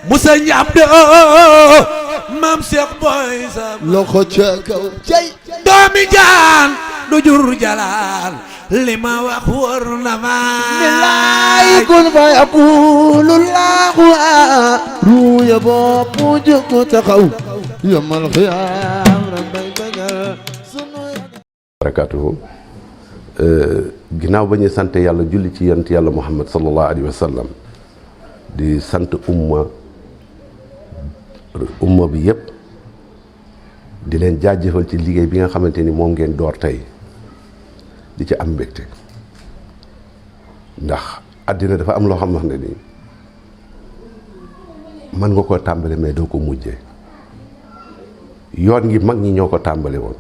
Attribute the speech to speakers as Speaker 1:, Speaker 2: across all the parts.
Speaker 1: Musa Abdu maam Cheikh Boy Sam
Speaker 2: loxo ca kaw cay
Speaker 1: doomi jaan du jur jalaal li ma wax wóor na ma
Speaker 2: billaay kun fa yaqulu llahu ruuya bopp jóg taxaw yamal xiyaam rabbay bañal sunu
Speaker 3: barakatuhu ginnaaw ba ñu sant yàlla julli ci yonent yàlla Muhammad sallallahu alayhi wa sallam di sant umma bi yëpp di leen jaajëfal ci liggéey bi nga xamante ni moom ngeen door tey di ci am mbégte ndax àddina dafa am loo xam ne ni mën nga koo tàmbale mais doo ko mujjee yoon ngi mag ñi ñoo ko tàmbale woon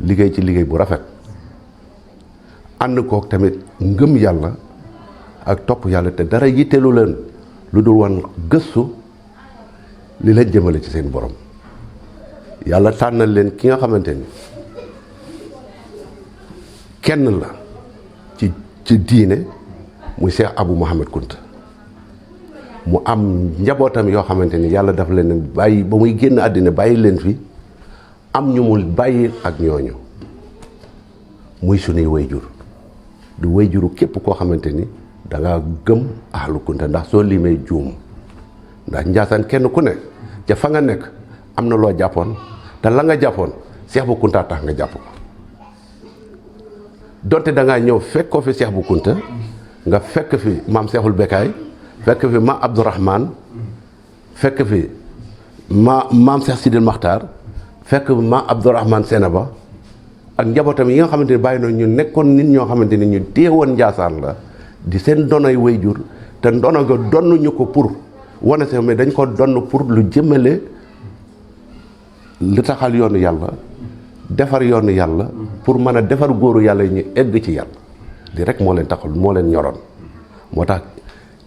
Speaker 3: liggéey ci liggéey bu rafet ànd kook tamit ngëm yàlla ak topp yàlla te dara yitteelu leen lu dul woon gëstu li leen jëmale ci seen borom yàlla tànnal leen ki nga xamante ni kenn la ci diine muy Cheikh Abou Mouhamed Kounta mu am njabootam yoo xamante ni yàlla dafa leen bàyyi ba muy génn àddina bàyyi leen fi am ñu mu bàyyi ak ñooñu muy sunuy wayjur du wayjuru képp koo xamante ni da nga gëm ahlu Kounta ndax soo limee juum ndax Njaasaan kenn ku ne ca fa nga nekk am na loo jàppoon te la nga jàppoon Cheikh Bou Kounta tax nga jàpp ko donte da ngaa ñëw fekk ko fi Cheikh Bou Kounta nga fekk fi maam Cheikhul Bekaay fekk fi maam Abdourahmane fekk fi maam Cheikh Sidil Makhtar fekk maam Abdourahmane Senaba ak njabootam yi nga xamante ni bàyyi na ñu nekkoon nit ñoo xamante ni ñu teewoon Njaasaan la di seen donoy wayjur te ndono nga donnuñu ko pour wane se mais dañ ko donn pour lu jëmale lu taxal yoonu yàlla defar yoonu yàlla pour mën a defar góoru yàlla yi ñu egg ci yàlla li rek moo leen taxal moo leen ñoroon moo tax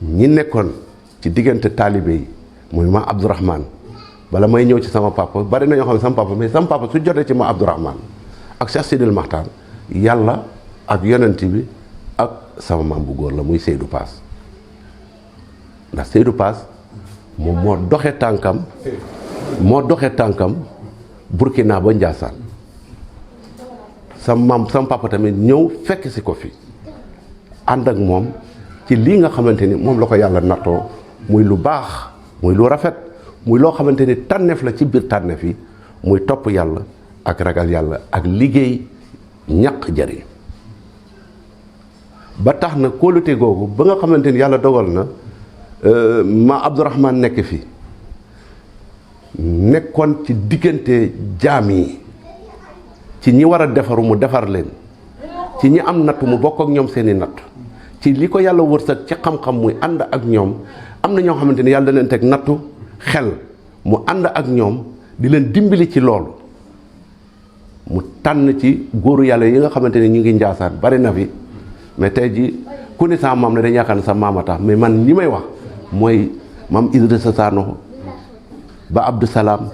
Speaker 3: ñi nekkoon ci diggante taalibe yi muy ma Abdourahmane bala may ñëw ci sama papa bari na ñoo xam ne sama papa su jotee ci ma Abdourahmane ak Cheikh Sidil Makhtar yàlla ak yonent bi ak sama maam bu góor la muy Seydou Paas ndax Seydou Paas moom moo doxe tànkam Burkina ba Njaasaan sama papa tamit ñëw fekk si ko fi ànd ak moom ci lii nga xamante ni moom la ko yàlla nattoo muy lu baax muy lu rafet muy loo xamante ni tànneef la ci biir tànneef yi muy topp yàlla ak ragal yàlla ak liggéey ñaq jariñ ba tax na kóolute googu ba nga xamante ni yàlla dogal na ma Abdourahmane nekk fi nekkoon ci diggante jaam yi ci ñi war a defaru mu defar leen ci ñi am natt mu bokk ak ñoom seeni natt ci li ko yàlla wërsëg ci xam-xam muy ànd ak ñoom am na ñoo xamante ni yàlla da leen teg nattu xel mu ànd ak ñoom di leen dimbali ci loolu mu tànn ci góoru yàlla yi nga xamante ni ñu ngi Njaasaan bari na fi mais tey ji ku ni sa maam ne dañ yaakaar ne sa maam a tax mais man ñi may wax mooy maam Idrissa Sanoxo ba Abdou Salam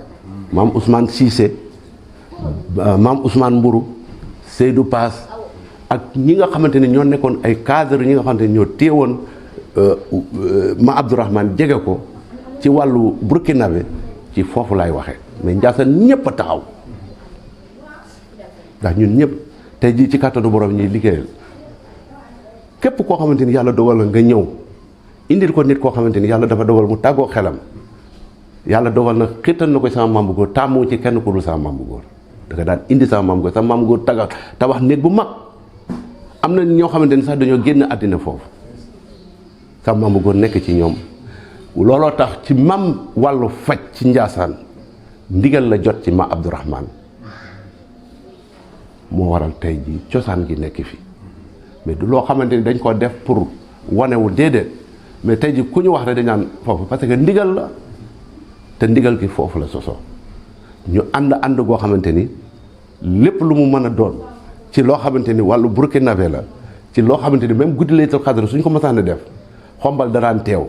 Speaker 3: maam Ousmane Cissé maam Ousmane Mbourou Seydou Paas ak ñi nga xamante ni ñoo nekkoon ay cadre ñi nga xamante ni ñoo téewoon ma Abdourahmane jege ko ci wàllu burkinabé ci foofu laay waxee mais Njaasaan ñëpp a taxaw ndax ñun ñëpp tey jii ci kàttanu borom ñuy liggéeyal képp koo xamante ni yàlla dogal nga ñëw indil ko nit koo xamante ni yàlla dafa dogal mu tàggoo xelam yàlla dogal na xittal na ko sama maam bu góor tàmmoo ci kenn ku dul sama maam bu góor da nga daan indi sama maam bu góor sama maam bu góor tabax néeg bu mag am na ñoo xamante ni sax dañoo génn àddina foofu sama maam bu góor nekk ci ñoom looloo tax ci mam wàllu faj ci Njaasaan ndigal la jot ci ma Abdourahmane moo waral tey ji cosaan gi nekk fi mais du loo xamante ni dañ ko def pour wanewu déedéet mais tey ji ku ñu wax rek dañ naan foofu parce que ndigal la te ndigal gi foofu la soso ñu ànd goo xamante ni lépp lu mu mën a doon ci loo xamante ni wàllu burkinabé la ci loo xamante ni même guddi laylatul qadr suñ ko mësaan a def xombal daraan teew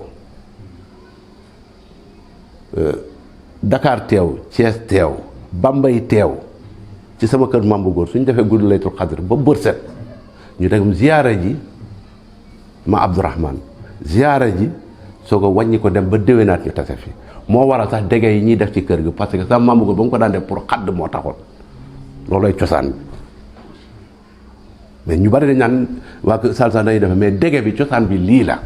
Speaker 3: Dakar teew Thiès teew Bambey teew ci sama kër maam bu góor suñ defee guddi laylatul qadr ba bër set ñu dem ziyaara ji ma Abdourahmane ziyaara ji soo ko wàññi ko dem ba déwénaat ñu tase fi moo waral sax dege yi ñuy def ci kër gi parce que sama maam ko ba mu ko daan def pour xadd moo taxoon loolooy cosaan bi mais ñu bari dañ naan waa kër Salsa dañuy def mais dege bi cosaan bi lii la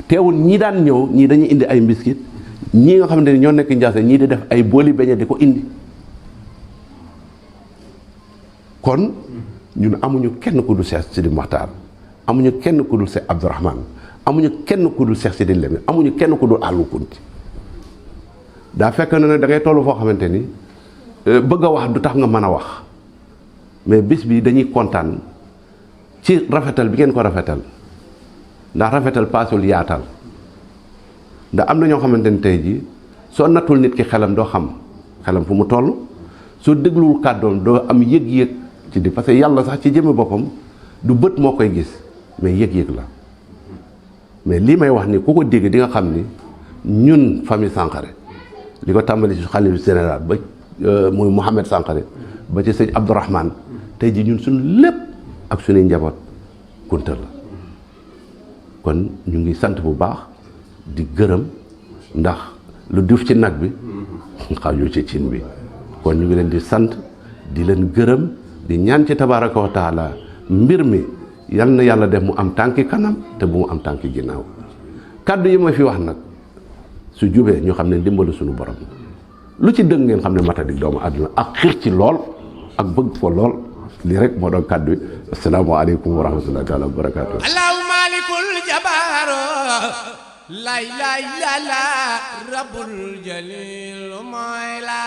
Speaker 3: teewul ñii daan ñëw ñii dañuy indi ay mbiskit ñii nga xamante ni ñoo nekk Njaase ñii di def ay booli beñe di ko indi kon ñun amuñu kenn ku dul Cheikh Sidi Mokhtar amuñu kenn ku dul Cheikh Abdourahmane amuñu kenn ku dul Cheikh Sidi Lamine amuñu kenn ku dul Allou Kounti daa fekk na ne da ngay toll foo xamante ni bëgg a wax du tax nga mën a wax mais bis bi dañuy kontaan ci rafetal bi ngeen ko rafetal ndax rafetal paasul yaatal ndax am na ñoo xamante ni tey jii soo nattul nit ki xelam doo xam xelam fu mu toll soo dégluwul kàddoom doo am yëg-yëg ci di parce que yàlla sax ci jëmmi boppam du bët moo koy gis mais yëg-yëg la mais lii may wax ni ku ko dégg di nga xam ni ñun famille Sankhare li ko tàmbali ci xalif général ba muy Mouhamed Sankhare ba ci sëñ Abdourahmane tey ji ñun suñu lépp ak suñuy njaboot Kunta la kon ñu ngi sant bu baax di gërëm ndax lu duuf ci nag bi xajul ci cin bi kon ñu ngi leen di sant di leen gërëm di ñaan ci tabaraka wa taala mbir mi yal na yàlla def mu am tànki kanam te bu mu am tànki ginnaaw kàddu yi ma fi wax nag su jubee ñu xam ne ndimbalu suñu borom lu ci dëng ngeen xam ne matadik doomu àdduna ak xir ci lool ak bëgg ko lool lii rek moo doon kàddu yi asalaamaaleykum wa rahmatullahi taala wa barakaatu
Speaker 1: allahu malikul jabaro lay lay la la rabbul jalil mooy la